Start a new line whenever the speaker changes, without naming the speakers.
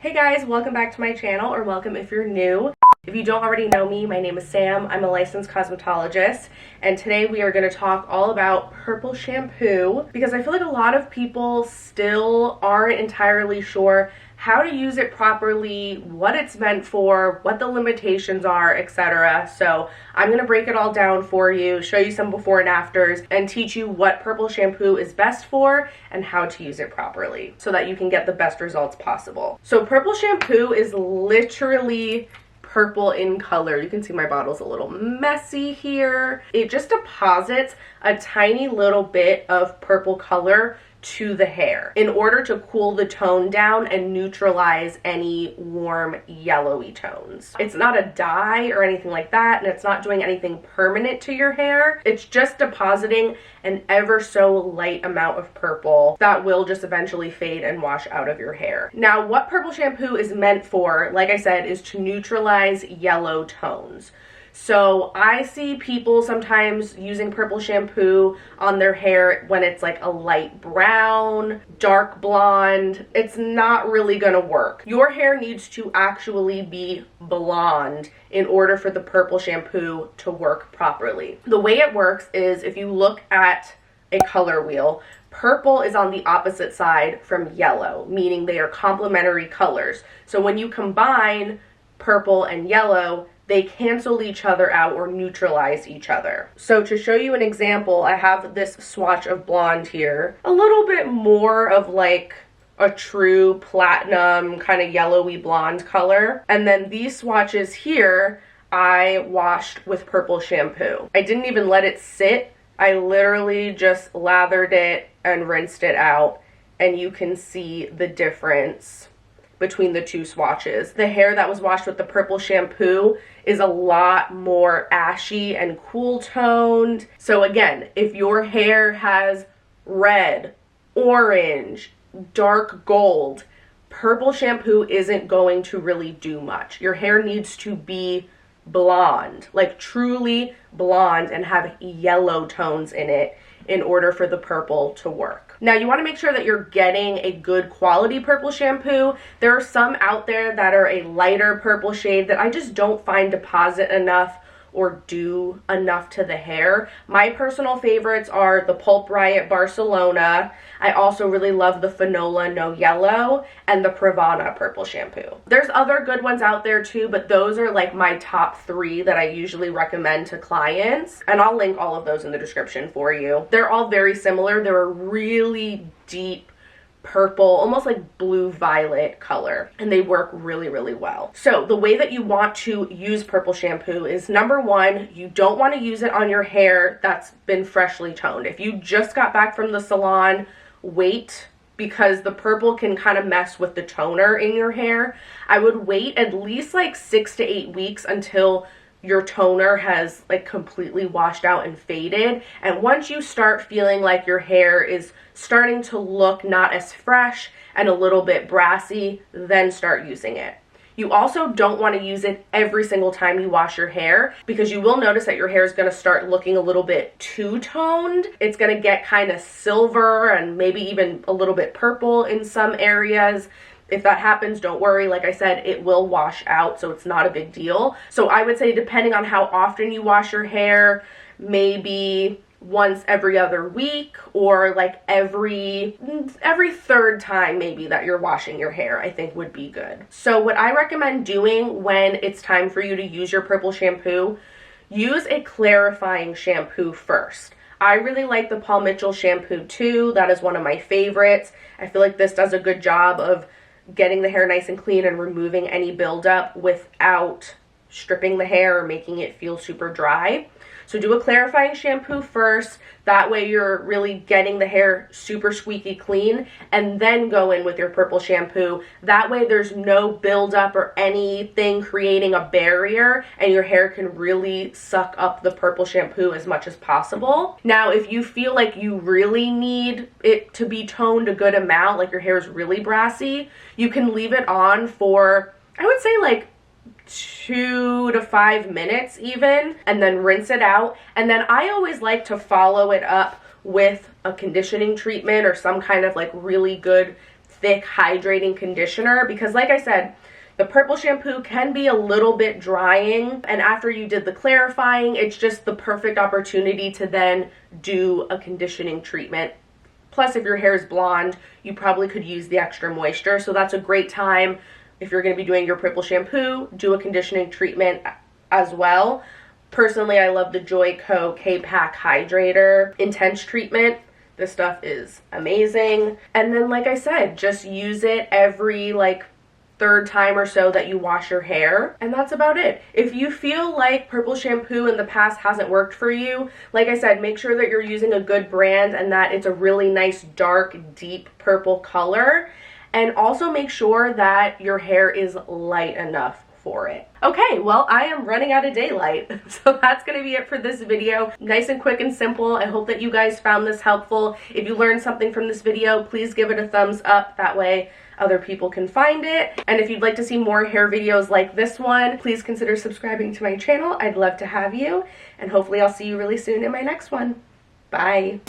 Hey guys, welcome back to my channel, or welcome if you're new. If you don't already know me, my name is Sam. I'm a licensed cosmetologist, and today we are going to talk all about purple shampoo because I feel like a lot of people still aren't entirely sure how to use it properly, what it's meant for, what the limitations are, etc. So I'm going to break it all down for you, show you some before and afters, and teach you what purple shampoo is best for and how to use it properly so that you can get the best results possible. So purple shampoo is literally purple in color. You can see my bottle's a little messy here. It just deposits a tiny little bit of purple color to the hair in order to cool the tone down and neutralize any warm yellowy tones. It's not a dye or anything like that, and it's not doing anything permanent to your hair. It's just depositing an ever so light amount of purple that will just eventually fade and wash out of your hair. Now, what purple shampoo is meant for, like I said, is to neutralize yellow tones. So I see people sometimes using purple shampoo on their hair when it's like a light brown, dark blonde. It's not really gonna work. Your hair needs to actually be blonde in order for the purple shampoo to work properly. The way it works is if you look at a color wheel, purple is on the opposite side from yellow, meaning they are complementary colors. So when you combine purple and yellow, they cancel each other out or neutralize each other. So to show you an example, I have this swatch of blonde here. A little bit more of like a true platinum kind of yellowy blonde color. And then these swatches here, I washed with purple shampoo. I didn't even let it sit. I literally just lathered it and rinsed it out, and you can see the difference between the two swatches. The hair that was washed with the purple shampoo is a lot more ashy and cool toned. So again, if your hair has red, orange, dark gold, purple shampoo isn't going to really do much. Your hair needs to be blonde, like truly blonde, and have yellow tones in it in order for the purple to work. Now, you want to make sure that you're getting a good quality purple shampoo. There are some out there that are a lighter purple shade that I just don't find deposit enough or do enough to the hair. My personal favorites are the Pulp Riot Barcelona. I also really love the Fanola No Yellow and the Pravana purple shampoo. There's other good ones out there too, but those are like my top 3 that I usually recommend to clients, and I'll link all of those in the description for you. They're all very similar. They're a really deep purple, almost like blue violet color, and they work really, really well. So the way that you want to use purple shampoo is, number 1, you don't want to use it on your hair that's been freshly toned. If you just got back from the salon, wait, because the purple can kind of mess with the toner in your hair. I would wait at least like 6 to 8 weeks until your toner has like completely washed out and faded. And once you start feeling like your hair is starting to look not as fresh and a little bit brassy, then start using it. You also don't want to use it every single time you wash your hair, because you will notice that your hair is going to start looking a little bit two-toned. It's going to get kind of silver and maybe even a little bit purple in some areas. If that happens, don't worry. Like I said, it will wash out, so it's not a big deal. So I would say, depending on how often you wash your hair, maybe once every other week, or like every third time maybe that you're washing your hair, I think would be good. So what I recommend doing when it's time for you to use your purple shampoo, use a clarifying shampoo first. I really like the Paul Mitchell shampoo too. That is one of my favorites. I feel like this does a good job of getting the hair nice and clean and removing any buildup without stripping the hair or making it feel super dry. So do a clarifying shampoo first. That way you're really getting the hair super squeaky clean, and then go in with your purple shampoo. That way there's no buildup or anything creating a barrier, and your hair can really suck up the purple shampoo as much as possible. Now, if you feel like you really need it to be toned a good amount, like your hair is really brassy, you can leave it on for, I would say, like 2 to 5 minutes even, and then rinse it out. And then I always like to follow it up with a conditioning treatment or some kind of like really good thick hydrating conditioner, because like I said, the purple shampoo can be a little bit drying, and after you did the clarifying, it's just the perfect opportunity to then do a conditioning treatment. Plus, if your hair is blonde, you probably could use the extra moisture, so that's a great time. If you're going to be doing your purple shampoo, do a conditioning treatment as well. Personally, I love the Joico K-Pack Hydrator Intense Treatment. This stuff is amazing. And then, like I said, just use it every third time or so that you wash your hair, and that's about it. If you feel like purple shampoo in the past hasn't worked for you, like I said, make sure that you're using a good brand and that it's a really nice dark deep purple color, and also make sure that your hair is light enough for it. Okay, well, I am running out of daylight, so that's going to be it for this video. Nice and quick and simple. I hope that you guys found this helpful. If you learned something from this video, please give it a thumbs up. That way other people can find it. And if you'd like to see more hair videos like this one, please consider subscribing to my channel. I'd love to have you, and hopefully I'll see you really soon in my next one. Bye.